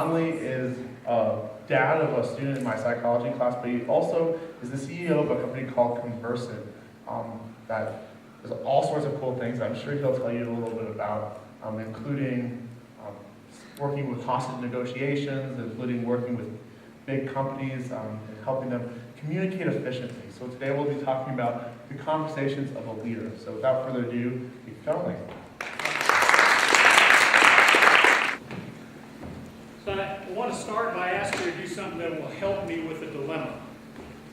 Connonly is a dad of a student in my psychology class, but he also is the CEO of a company called Conversant that does all sorts of cool things. I'm sure he'll tell you a little bit about, including working with hostage negotiations, including working with big companies and helping them communicate efficiently. So today we'll be talking about the conversations of a leader. So without further ado, Connonly. So I want to start by asking you to do something that will help me with a dilemma.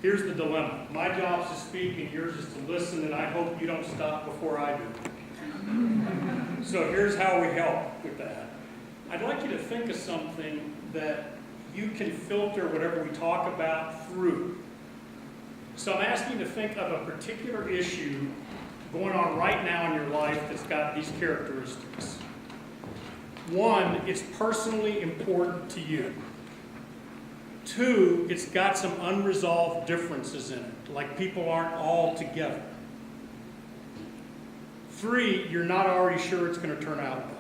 Here's the dilemma. My job is to speak and yours is to listen, and I hope you don't stop before I do. So here's how we help with that. I'd like you to think of something that you can filter whatever we talk about through. So I'm asking you to think of a particular issue going on right now in your life that's got these characteristics. One, it's personally important to you. Two, it's got some unresolved differences in it, like people aren't all together. Three, you're not already sure it's going to turn out well.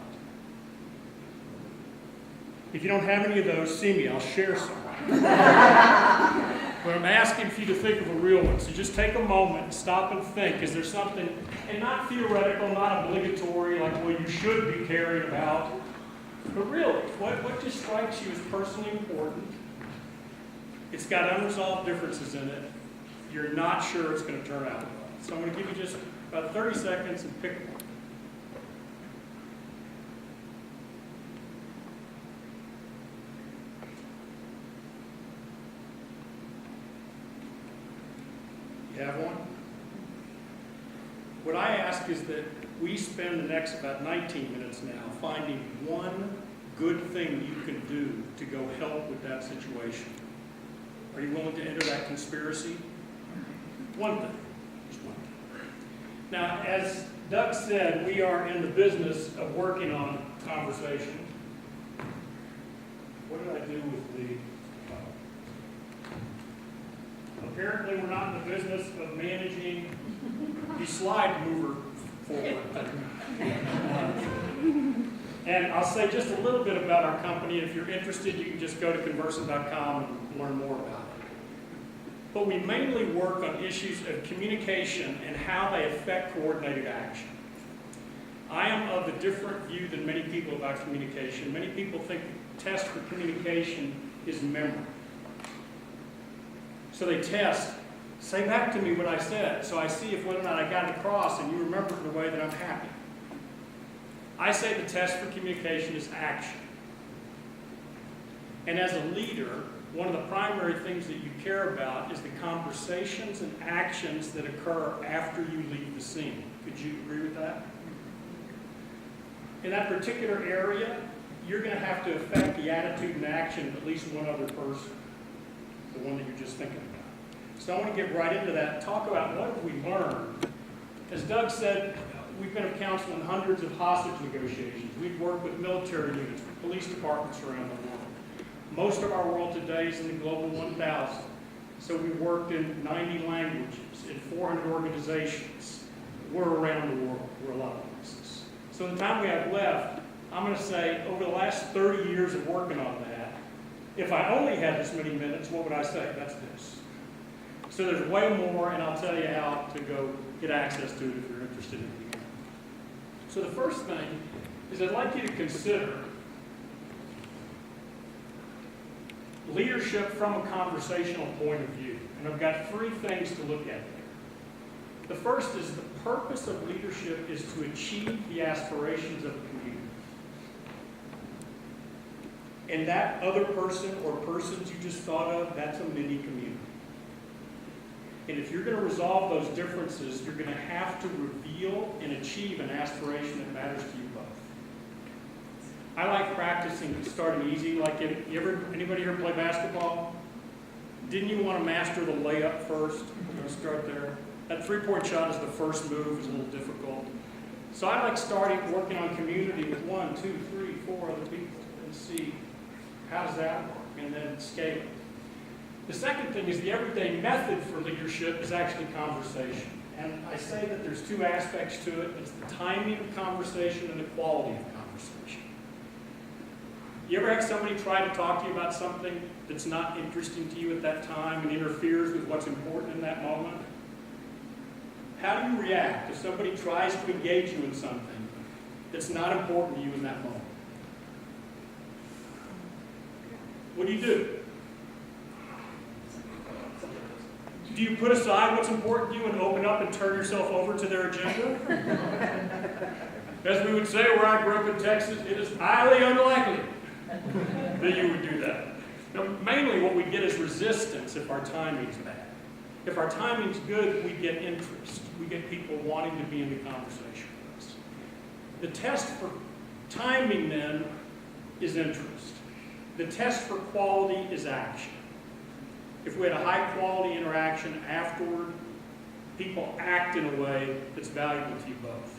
If you don't have any of those, see me, I'll share some. But I'm asking for you to think of a real one. So just take a moment and stop and think. Is there something, and not theoretical, not obligatory, like, well, you should be caring about, but really, what just strikes you as personally important? It's got unresolved differences in it. You're not sure it's going to turn out well. So I'm going to give you just about 30 seconds and pick one. You have one? What I ask is that we spend the next about 19 minutes now finding one good thing you can do to go help with that situation. Are you willing to enter that conspiracy? One thing. Just one thing. Now, as Doug said, we are in the business of working on conversation. What did I do with the... Apparently, we're not in the business of managing the slide mover forward. And I'll say just a little bit about our company. If you're interested, you can just go to conversant.com and learn more about it. But we mainly work on issues of communication and how they affect coordinated action. I am of a different view than many people about communication. Many people think the test for communication is memory. So they test, say back to me what I said, so I see if whether or not I got it across and you remember it in a way that I'm happy. I say the test for communication is action. And as a leader, one of the primary things that you care about is the conversations and actions that occur after you leave the scene. Could you agree with that? In that particular area, you're going to have to affect the attitude and action of at least one other person, the one that you're just thinking about. So I want to get right into that and talk about what have we learned. As Doug said, we've been counseling hundreds of hostage negotiations. We've worked with military units, with police departments around the world. Most of our world today is in the Global 1000. So we worked in 90 languages, in 400 organizations. We're around the world. We're a lot of places. So in the time we have left, I'm going to say over the last 30 years of working on that, if I only had this many minutes, what would I say? That's this. So there's way more, and I'll tell you how to go get access to it if you're interested in it. So the first thing is I'd like you to consider leadership from a conversational point of view. And I've got three things to look at there. The first is the purpose of leadership is to achieve the aspirations of a community. And that other person or persons you just thought of, that's a mini community. And if you're going to resolve those differences, you're going to have to reveal and achieve an aspiration that matters to you both. I like practicing starting easy. Like, anybody here play basketball? Didn't you want to master the layup first? We're going to start there. That three-point shot is the first move, is a little difficult. So I like working on community with 1, 2, 3, 4 other people and see how does that work, and then scale it. The second thing is the everyday method for leadership is actually conversation. And I say that there's two aspects to it. It's the timing of conversation and the quality of conversation. You ever have somebody try to talk to you about something that's not interesting to you at that time and interferes with what's important in that moment? How do you react if somebody tries to engage you in something that's not important to you in that moment? What do you do? Do you put aside what's important to you and open up and turn yourself over to their agenda? As we would say where I grew up in Texas, it is highly unlikely that you would do that. Now, mainly what we get is resistance if our timing's bad. If our timing's good, we get interest. We get people wanting to be in the conversation with us. The test for timing, then, is interest. The test for quality is action. If we had a high-quality interaction afterward, people act in a way that's valuable to you both.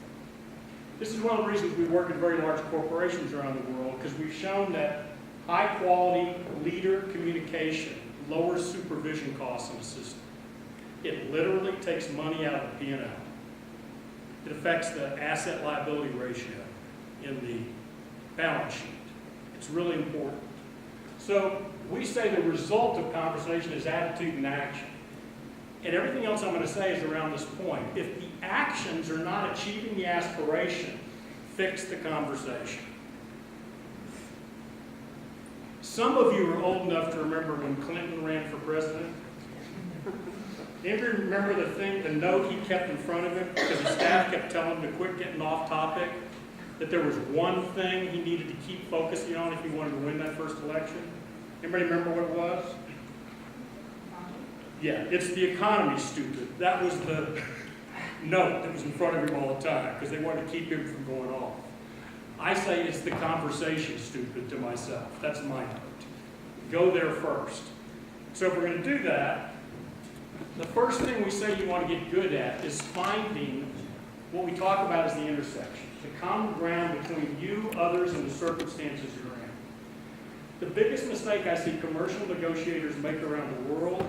This is one of the reasons we work in very large corporations around the world, because we've shown that high-quality leader communication lowers supervision costs in a system. It literally takes money out of the P&L. It affects the asset-liability ratio in the balance sheet. It's really important. So we say the result of conversation is attitude and action. And everything else I'm going to say is around this point. If the actions are not achieving the aspiration, fix the conversation. Some of you are old enough to remember when Clinton ran for president. Anybody remember the note he kept in front of him because his staff kept telling him to quit getting off topic? That there was one thing he needed to keep focusing on if he wanted to win that first election? Anybody remember what it was? Yeah, it's the economy, stupid. That was the note that was in front of him all the time because they wanted to keep him from going off. I say it's the conversation, stupid, to myself. That's my note. Go there first. So if we're going to do that, the first thing we say you want to get good at is finding what we talk about as the intersection, the common ground between you, others, and the circumstances you're in. The biggest mistake I see commercial negotiators make around the world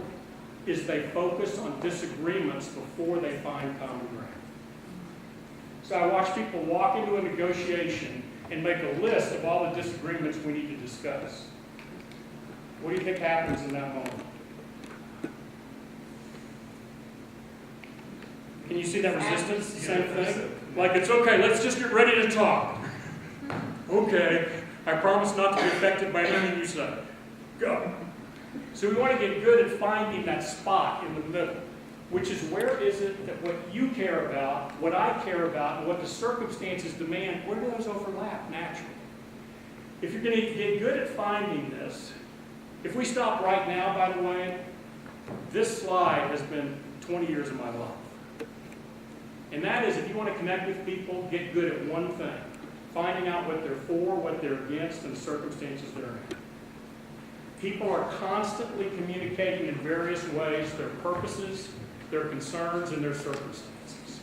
is they focus on disagreements before they find common ground. So I watch people walk into a negotiation and make a list of all the disagreements we need to discuss. What do you think happens in that moment? Can you see that resistance? Same thing? Like, it's okay, let's just get ready to talk. Okay, I promise not to be affected by anything you say. Go. So we want to get good at finding that spot in the middle, which is where is it that what you care about, what I care about, and what the circumstances demand, where do those overlap naturally? If you're going to get good at finding this, if we stop right now, by the way, this slide has been 20 years of my life. And that is, if you want to connect with people, get good at one thing. Finding out what they're for, what they're against, and the circumstances they're in. People are constantly communicating in various ways their purposes, their concerns, and their circumstances.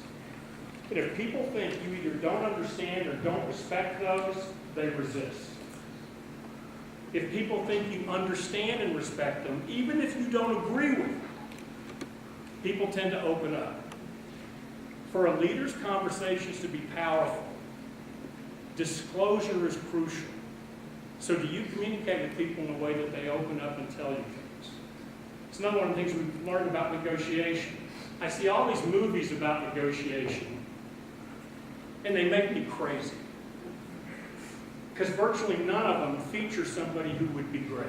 And if people think you either don't understand or don't respect those, they resist. If people think you understand and respect them, even if you don't agree with them, people tend to open up. For a leader's conversations to be powerful, disclosure is crucial. So do you communicate with people in a way that they open up and tell you things? It's another one of the things we've learned about negotiation. I see all these movies about negotiation, and they make me crazy. Because virtually none of them feature somebody who would be great.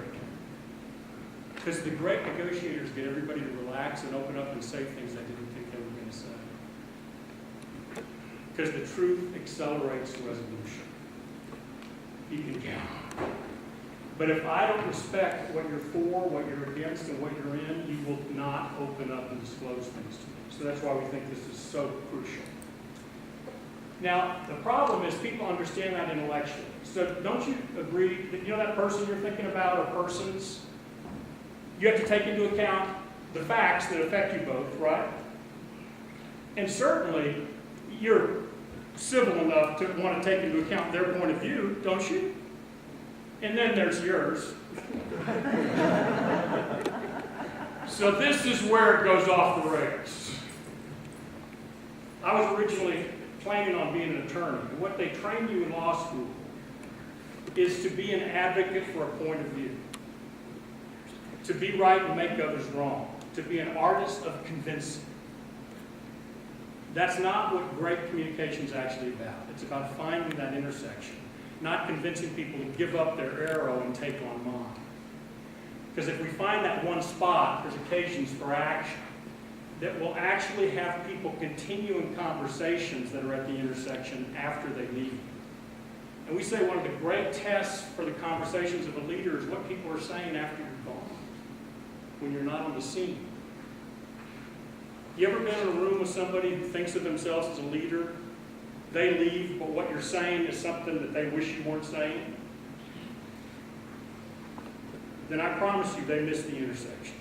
Because the great negotiators get everybody to relax and open up and say things they didn't think they were going to say. Because the truth accelerates resolution. You can count. But if I don't respect what you're for, what you're against, and what you're in, you will not open up and disclose things to me. So that's why we think this is so crucial. Now, the problem is people understand that intellectually. So don't you agree that, you know, that person you're thinking about or persons, you have to take into account the facts that affect you both, right? And certainly, you're civil enough to want to take into account their point of view, don't you? And then there's yours. So this is where it goes off the rails. I was originally planning on being an attorney. And what they train you in law school is to be an advocate for a point of view, to be right and make others wrong, to be an artist of convincing. That's not what great communication is actually about. It's about finding that intersection, not convincing people to give up their arrow and take on mine. Because if we find that one spot, there's occasions for action that will actually have people continuing conversations that are at the intersection after they leave. And we say one of the great tests for the conversations of a leader is what people are saying after you're gone, when you're not on the scene. You ever been in a room with somebody who thinks of themselves as a leader? They leave, but what you're saying is something that they wish you weren't saying? Then I promise you they missed the intersection.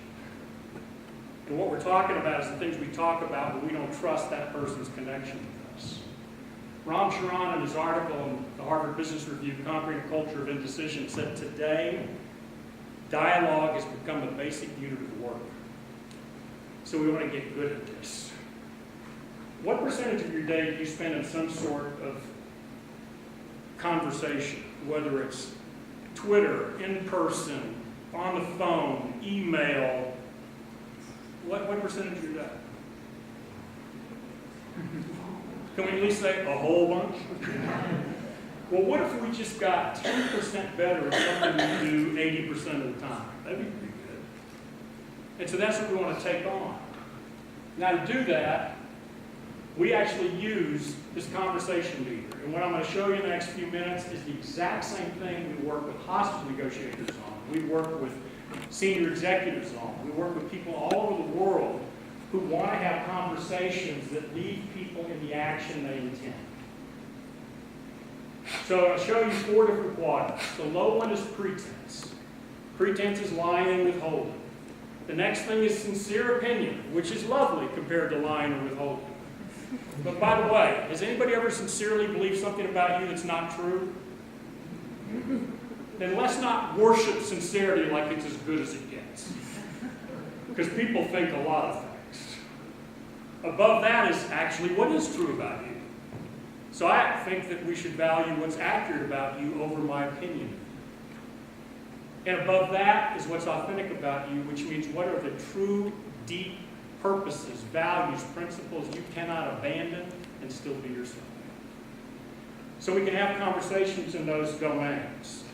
And what we're talking about is the things we talk about when we don't trust that person's connection with us. Ram Charan, in his article in the Harvard Business Review, Conquering a Culture of Indecision, said, today, dialogue has become a basic unit of work. So we want to get good at this. What percentage of your day do you spend in some sort of conversation, whether it's Twitter, in person, on the phone, email? What percentage of your day? Can we at least say a whole bunch? Well, what if we just got 10% better at something we do 80% of the time? That'd be pretty good. And so that's what we want to take on. Now, to do that, we actually use this conversation leader. And what I'm going to show you in the next few minutes is the exact same thing we work with hostage negotiators on. We work with senior executives on. We work with people all over the world who want to have conversations that lead people in the action they intend. So I'll show you 4 different quadrants. The low one is pretense. Pretense is lying and withholding. The next thing is sincere opinion, which is lovely compared to lying or withholding. But by the way, has anybody ever sincerely believed something about you that's not true? Then let's not worship sincerity like it's as good as it gets. Because people think a lot of things. Above that is actually what is true about you. So I think that we should value what's accurate about you over my opinion. And above that is what's authentic about you, which means what are the true, deep purposes, values, principles you cannot abandon and still be yourself. So we can have conversations in those domains.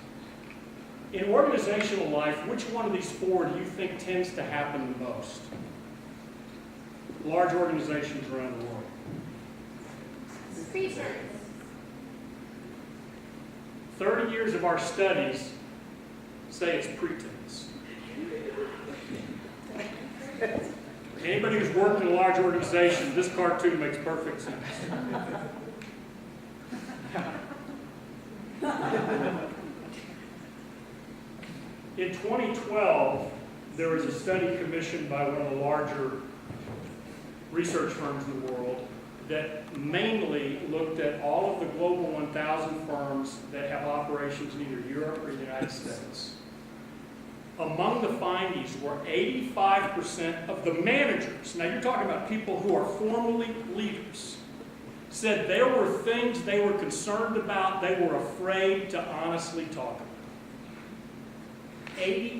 In organizational life, which one of these 4 do you think tends to happen the most? Large organizations around the world. Pretense. 30 years of our studies say it's pretense. Anybody who's worked in a large organization, this cartoon makes perfect sense. In 2012, there was a study commissioned by one of the larger research firms in the world that mainly looked at all of the Global 1000 firms that have operations in either Europe or the United States. Among the findings were 85% of the managers, now you're talking about people who are formally leaders, said there were things they were concerned about, they were afraid to honestly talk about. 85%.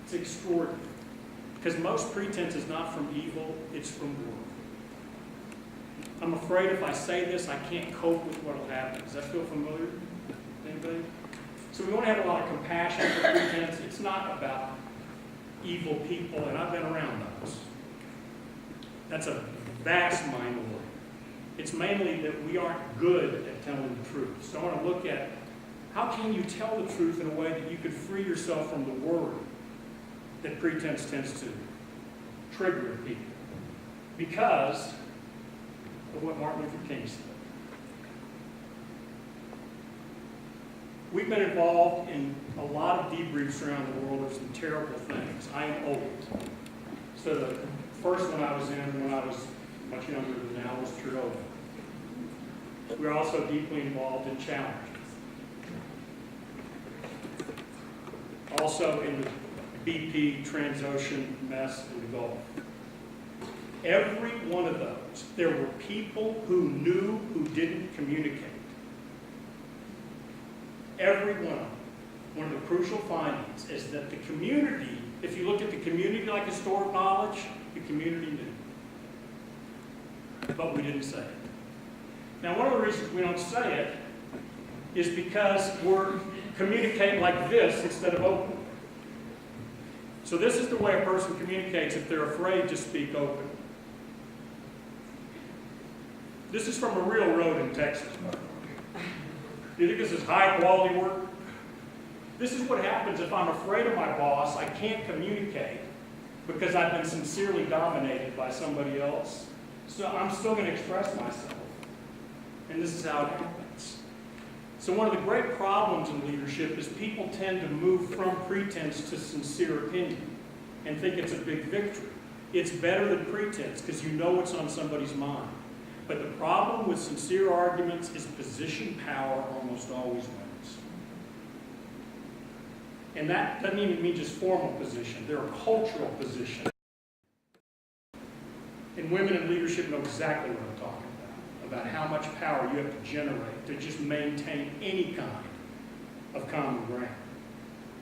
It's extraordinary. Because most pretense is not from evil, it's from work. I'm afraid if I say this, I can't cope with what will happen. Does that feel familiar? Anybody? So we want to have a lot of compassion for pretense. It's not about evil people, and I've been around those. That's a vast minority. It's mainly that we aren't good at telling the truth. So I want to look at how can you tell the truth in a way that you could free yourself from the worry that pretense tends to trigger in people because of what Martin Luther King said. We've been involved in a lot of debriefs around the world of some terrible things. I am old. So the first one I was in when I was much younger than now was Chernobyl. We're also deeply involved in challenges. Also in the BP Transocean mess in the Gulf. Every one of those, there were people who knew who didn't communicate. every one of them, one of the crucial findings is that the community, if you look at the community like a store of knowledge, the community knew. But we didn't say it. Now, one of the reasons we don't say it is because we're communicating like this instead of open. So this is the way a person communicates if they're afraid to speak open. This is from a real road in Texas. Do you think this is high quality work? This is what happens if I'm afraid of my boss. I can't communicate because I've been sincerely dominated by somebody else. So I'm still going to express myself. And this is how it happens. So one of the great problems in leadership is people tend to move from pretense to sincere opinion and think it's a big victory. It's better than pretense because you know what's on somebody's mind. But the problem with sincere arguments is position power almost always wins. And that doesn't even mean just formal position. They're a cultural position. And women in leadership know exactly what I'm talking about how much power you have to generate to just maintain any kind of common ground.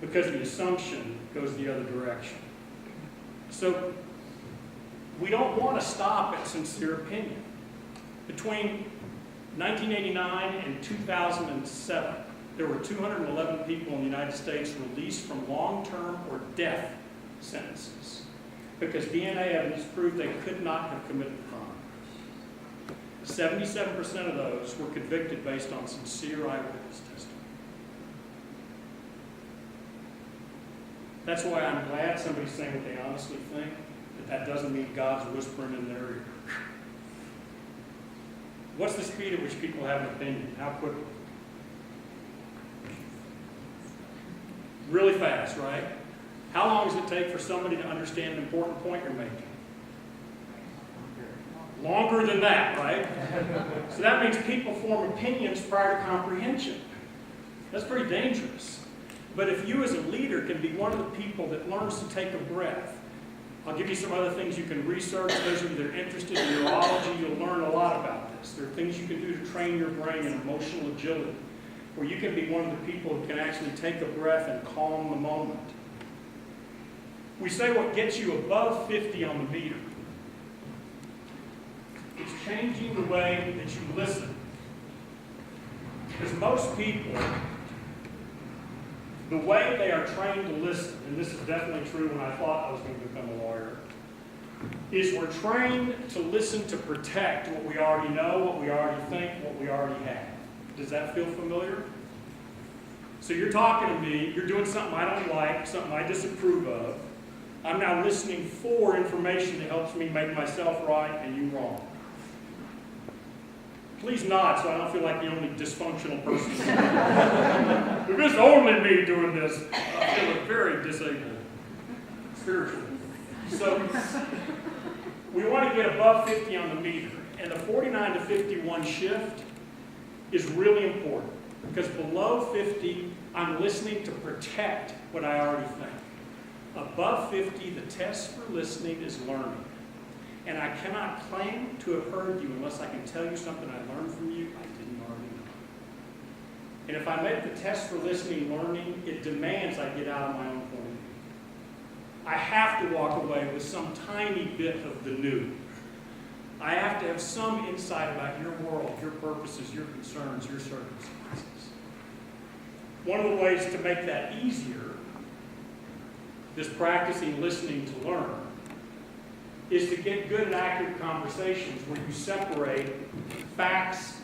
Because the assumption goes the other direction. So we don't want to stop at sincere opinion. Between 1989 and 2007, there were 211 people in the United States released from long-term or death sentences because DNA evidence proved they could not have committed the crime. 77% of those were convicted based on sincere eyewitness testimony. That's why I'm glad somebody's saying what they honestly think, but that doesn't mean God's whispering in their ear. What's the speed at which people have an opinion? How quickly? Really fast, right? How long does it take for somebody to understand an important point you're making? Longer than that, right? So that means people form opinions prior to comprehension. That's pretty dangerous. But if you as a leader can be one of the people that learns to take a breath, I'll give you some other things you can research. Those of you that are interested in neurology, you'll learn a lot about this. There are things you can do to train your brain in emotional agility, where you can be one of the people who can actually take a breath and calm the moment. We say what gets you above 50 on the meter. It's changing the way that you listen. Because most people, the way they are trained to listen, and this is definitely true when I thought I was going to become a lawyer, is we're trained to listen to protect what we already know, what we already think, what we already have. Does that feel familiar? So you're talking to me, you're doing something I don't like, something I disapprove of. I'm now listening for information that helps me make myself right and you wrong. Please nod so I don't feel like the only dysfunctional person. If it's only me doing this, I feel very disabled spiritually. So we want to get above 50 on the meter. And the 49 to 51 shift is really important because below 50, I'm listening to protect what I already think. Above 50, the test for listening is learning. And I cannot claim to have heard you unless I can tell you something I learned from you I didn't already know. And if I make the test for listening learning, it demands I get out of my own point of view. I have to walk away with some tiny bit of the new. I have to have some insight about your world, your purposes, your concerns, your circumstances. One of the ways to make that easier, this practicing listening to learn, is to get good and accurate conversations where you separate facts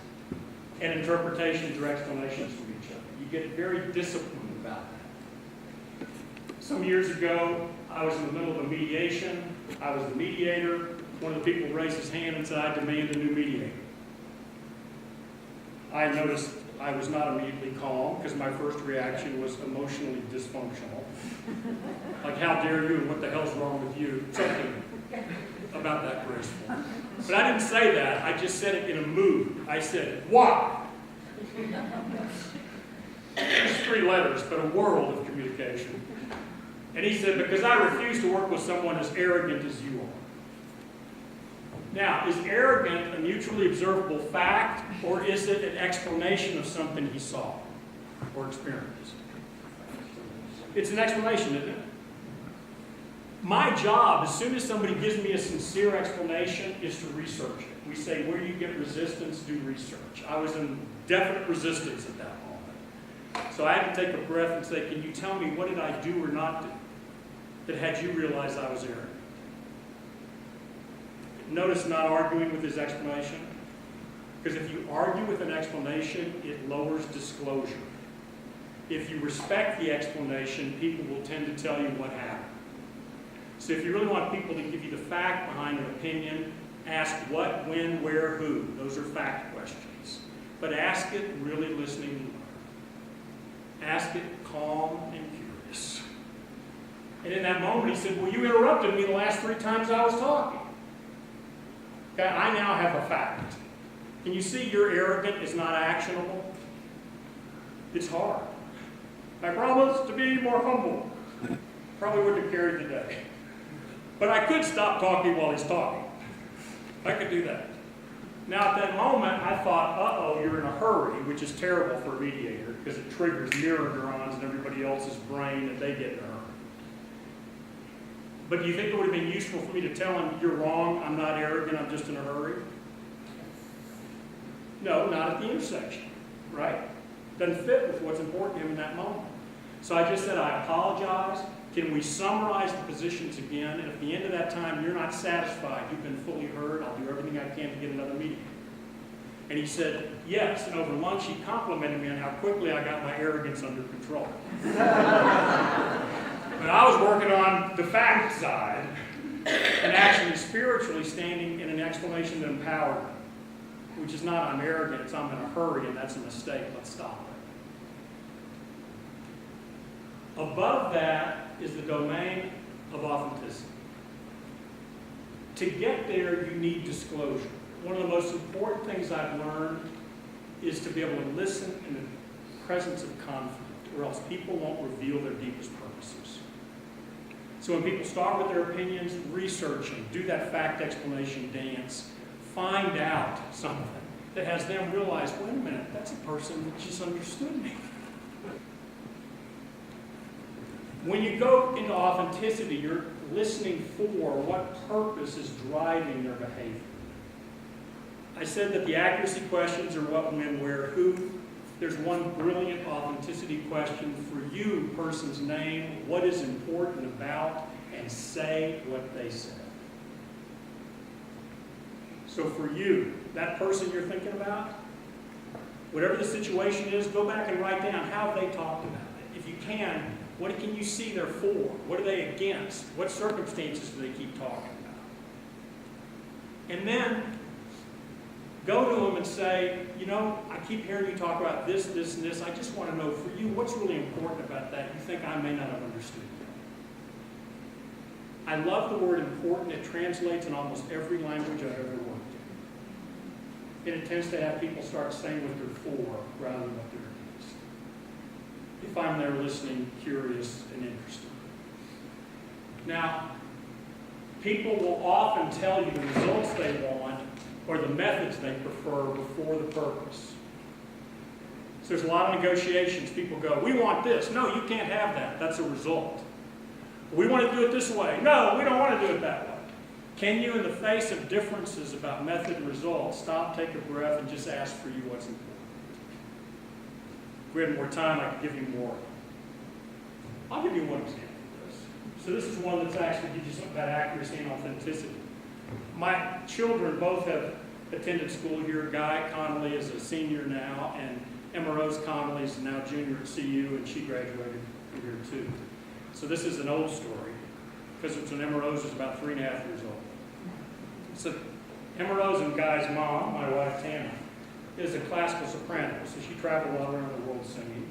and interpretations or explanations from each other. You get very disciplined about that. Some years ago, I was in the middle of a mediation. I was the mediator. One of the people raised his hand and said, I demand a new mediator. I noticed I was not immediately calm because my first reaction was emotionally dysfunctional. Like, how dare you and what the hell's wrong with you? Something about that graceful. But I didn't say that. I just said it in a mood. I said, why? Just 3 letters, but a world of communication. And he said, because I refuse to work with someone as arrogant as you are. Now, is arrogant a mutually observable fact, or is it an explanation of something he saw? or experience? It's an explanation, isn't it? My job, as soon as somebody gives me a sincere explanation, is to research it. We say, where do you get resistance? Do research. I was in definite resistance at that moment. So I had to take a breath and say, can you tell me what did I do or not do that had you realize I was arrogant? Notice not arguing with his explanation. Because if you argue with an explanation, it lowers disclosure. If you respect the explanation, people will tend to tell you what happened. So if you really want people to give you the fact behind an opinion, ask what, when, where, who. Those are fact questions. But ask it really listening to learn. Ask it calm and curious. And in that moment he said, well, you interrupted me the last 3 times I was talking. Okay, I now have a fact. Can you see your arrogant is not actionable? It's hard. I promise to be more humble. Probably wouldn't have carried the day. But I could stop talking while he's talking. I could do that. Now at that moment, I thought, uh-oh, you're in a hurry, which is terrible for a mediator because it triggers mirror neurons in everybody else's brain and they get in a hurry. But do you think it would have been useful for me to tell him, you're wrong, I'm not arrogant, I'm just in a hurry? No, not at the intersection, right? Doesn't fit with what's important to him in that moment. So I just said, I apologize. Can we summarize the positions again? And at the end of that time, you're not satisfied, you've been fully heard, I'll do everything I can to get another meeting. And he said, yes. And over lunch, he complimented me on how quickly I got my arrogance under control. But I was working on the fact side and actually spiritually standing in an explanation that empowered me, which is not I'm arrogant, it's I'm in a hurry, and that's a mistake, let's stop it. Above that is the domain of authenticity. To get there, you need disclosure. One of the most important things I've learned is to be able to listen in the presence of conflict, or else people won't reveal their deepest purposes. So when people start with their opinions, research them, do that fact explanation dance, find out something that has them realize, wait a minute, that's a person that just understood me. When you go into authenticity, you're listening for what purpose is driving their behavior. I said that the accuracy questions are what, when, where, who. There's one brilliant authenticity question for you, person's name, what is important about, and say what they said. So for you, that person you're thinking about, whatever the situation is, go back and write down how they talked about it. If you can, what can you see they're for? What are they against? What circumstances do they keep talking about? And then go to them and say, you know, I keep hearing you talk about this, this, and this. I just want to know for you, what's really important about that you think I may not have understood yet? I love the word important. It translates in almost every language I've ever worked in. And it tends to have people start saying what they're for rather than what they're against. If I'm there listening, curious, and interested. Now, people will often tell you the results they want or the methods they prefer before the purpose. So there's a lot of negotiations. People go, we want this. No, you can't have that. That's a result. We want to do it this way. No, we don't want to do it that way. Can you, in the face of differences about method and results, stop, take a breath, and just ask for you what's important? If we had more time, I could give you more. I'll give you one example of this. So this is one that's actually gives you something about accuracy and authenticity. My children both have attended school here. Guy Connonly is a senior now, and Emma Rose Connolly is now junior at CU, and she graduated from here too. So this is an old story, because it's when Emma Rose was about 3.5 years old. So Emma Rose and Guy's mom, my wife Tana, is a classical soprano, so she traveled all around the world singing.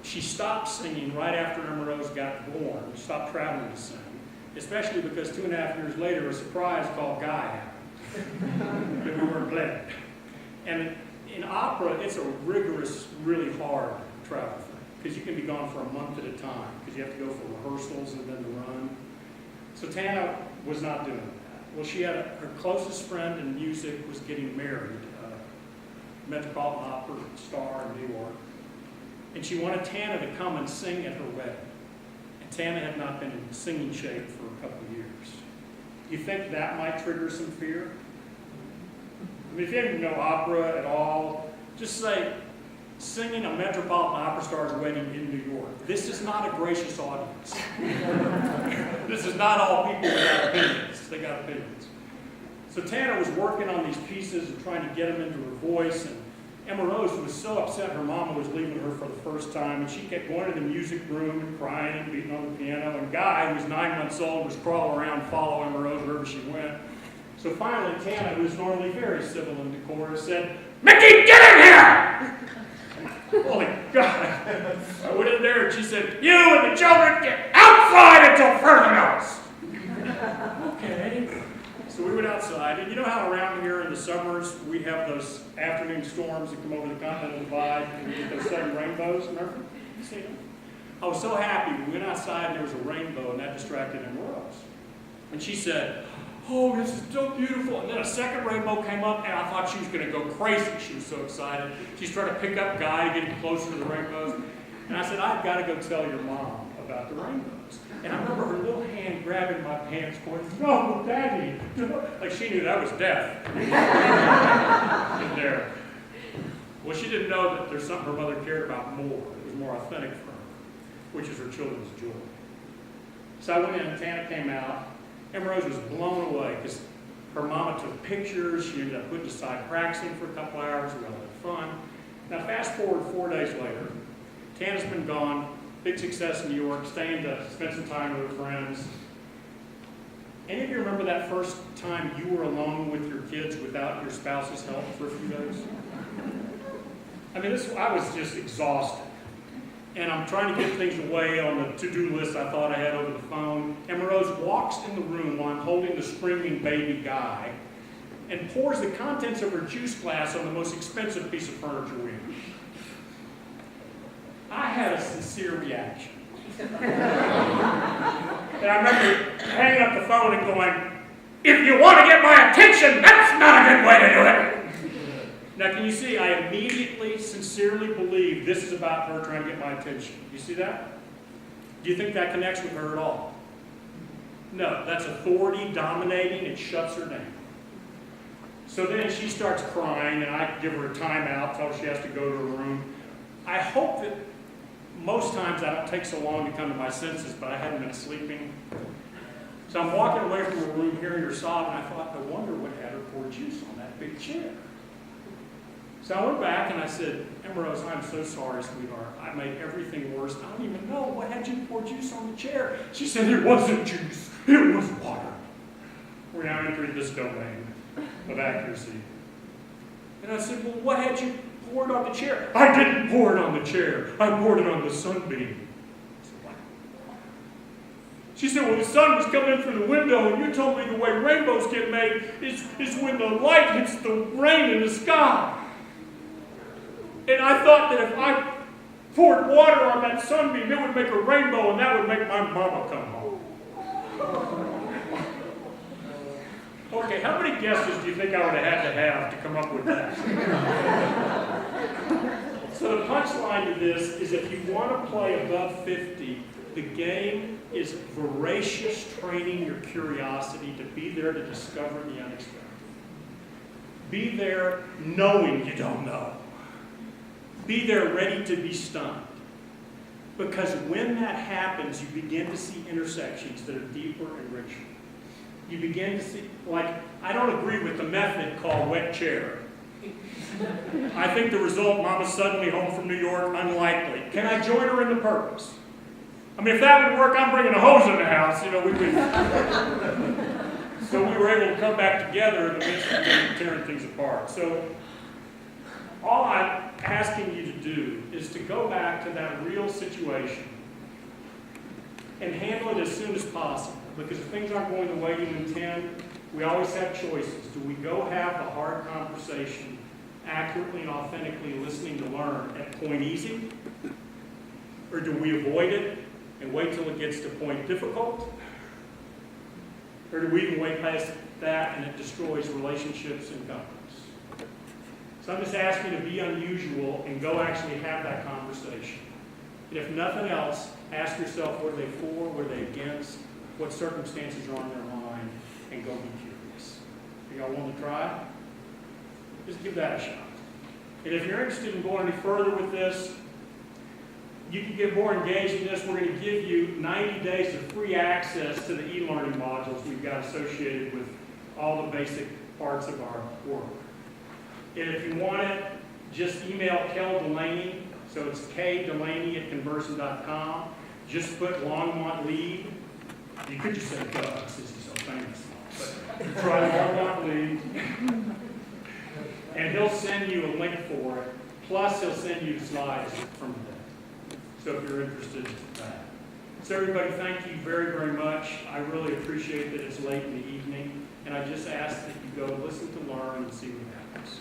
She stopped singing right after Emma Rose got born, stopped traveling to sing, especially because 2.5 years later a surprise called Guy happened that we weren't glad. And in opera, it's a rigorous, really hard travel thing, because you can be gone for a month at a time, because you have to go for rehearsals and then the run. So Tana was not doing that. Well, she had her closest friend in music was getting married, Metropolitan Opera star in New York. and she wanted Tana to come and sing at her wedding. And Tana had not been in singing shape for a couple of years. You think that might trigger some fear? I mean, if you didn't know opera at all, just say, singing a Metropolitan Opera star's wedding in New York. This is not a gracious audience. This is not all people without opinions. They got opinions. So Tana was working on these pieces and trying to get them into her voice, and Emma Rose was so upset her mama was leaving her for the first time, and she kept going to the music room and crying and beating on the piano, and Guy, who was 9 months old, was crawling around following Emma Rose wherever she went. So finally, Tana, who was normally very civil and decorous, said, "Mickey, get in here!" Holy God. I went in there and she said, "You and the children get outside until further notice." Okay. So we went outside, and you know how around here in the summers we have those afternoon storms that come over the Continental Divide and we get those sudden rainbows, remember? You see them? I was so happy. We went outside and there was a rainbow, and that distracted Emma Rose. And she said, "Oh, this is so beautiful." And then a second rainbow came up, and I thought she was going to go crazy. She was so excited. She's trying to pick up Guy to get him closer to the rainbows. And I said, "I've got to go tell your mom about the rainbows." And I remember her little hand grabbing my pants going, "No, Daddy." Like she knew that was death. In there. Well, she didn't know that there's something her mother cared about more. It was more authentic for her, which is her children's joy. So I went in, and Tana came out. Emma Rose was blown away because her mama took pictures. She ended up putting aside practicing for a couple hours. We all had fun. Now, fast forward 4 days later. Tana's been gone. Big success in New York, staying to spend some time with her friends. Any of you remember that first time you were alone with your kids without your spouse's help for a few days? I mean, I was just exhausted. And I'm trying to get things away on the to-do list I thought I had over the phone. Emma Rose walks in the room while I'm holding the screaming baby Guy and pours the contents of her juice glass on the most expensive piece of furniture we have. I had a sincere reaction. And I remember hanging up the phone and going, "If you want to get my attention, that's not a good way to do it." Now, can you see, I immediately, sincerely believe this is about her trying to get my attention. You see that? Do you think that connects with her at all? No, that's authority dominating. It shuts her down. So then she starts crying, and I give her a timeout, tell her she has to go to her room. I hope that most times I don't take so long to come to my senses, but I hadn't been sleeping. So I'm walking away from her room, hearing her sob, and I thought, I wonder what had her pour juice on that big chair. So I went back and I said, "Emma Rose, I'm so sorry, sweetheart. I made everything worse. I don't even know. What had you pour juice on the chair?" She said, "It wasn't juice. It was water." We're now entering this domain of accuracy. And I said, "Well, what had you poured on the chair?" "I didn't pour it on the chair. I poured it on the sunbeam." I said, "What?" She said, "Well, the sun was coming in through the window, and you told me the way rainbows get made is when the light hits the rain in the sky. And I thought that if I poured water on that sunbeam, it would make a rainbow, and that would make my mama come home." Okay, how many guesses do you think I would have had to come up with that? So the punchline to this is, if you want to play above 50, the game is voracious training your curiosity to be there to discover the unexpected. Be there knowing you don't know. Be there ready to be stunned. Because when that happens, you begin to see intersections that are deeper and richer. You begin to see, like, I don't agree with the method called wet chair. I think the result, Mama's suddenly home from New York, unlikely. Can I join her in the purpose? I mean, if that would work, I'm bringing a hose in the house. You know, we could. So we were able to come back together in the midst of tearing things apart. So all I'm asking you to do is to go back to that real situation and handle it as soon as possible. Because if things aren't going the way you intend, we always have choices. Do we go have the hard conversation, accurately and authentically listening to learn at point easy? Or do we avoid it and wait till it gets to point difficult? Or do we even wait past that and it destroys relationships and companies? So So I'm just asking you to be unusual and go actually have that conversation. And if nothing else, ask yourself, what are they for, what are they against, what circumstances are on their mind, and go be curious. If y'all want to try, just give that a shot. And if you're interested in going any further with this, you can get more engaged in this. We're going to give you 90 days of free access to the e-learning modules we've got associated with all the basic parts of our work. And if you want it, just email Kel Delaney. So it's kdelaney@conversion.com. Just put Longmont Lead. You could just say Doug, since he's so famous. But try Longmont Lead. And he'll send you a link for it. Plus, he'll send you slides from there. So if you're interested in that. So everybody, thank you very, very much. I really appreciate that it's late in the evening. And I just ask that you go listen to learn and see what happens.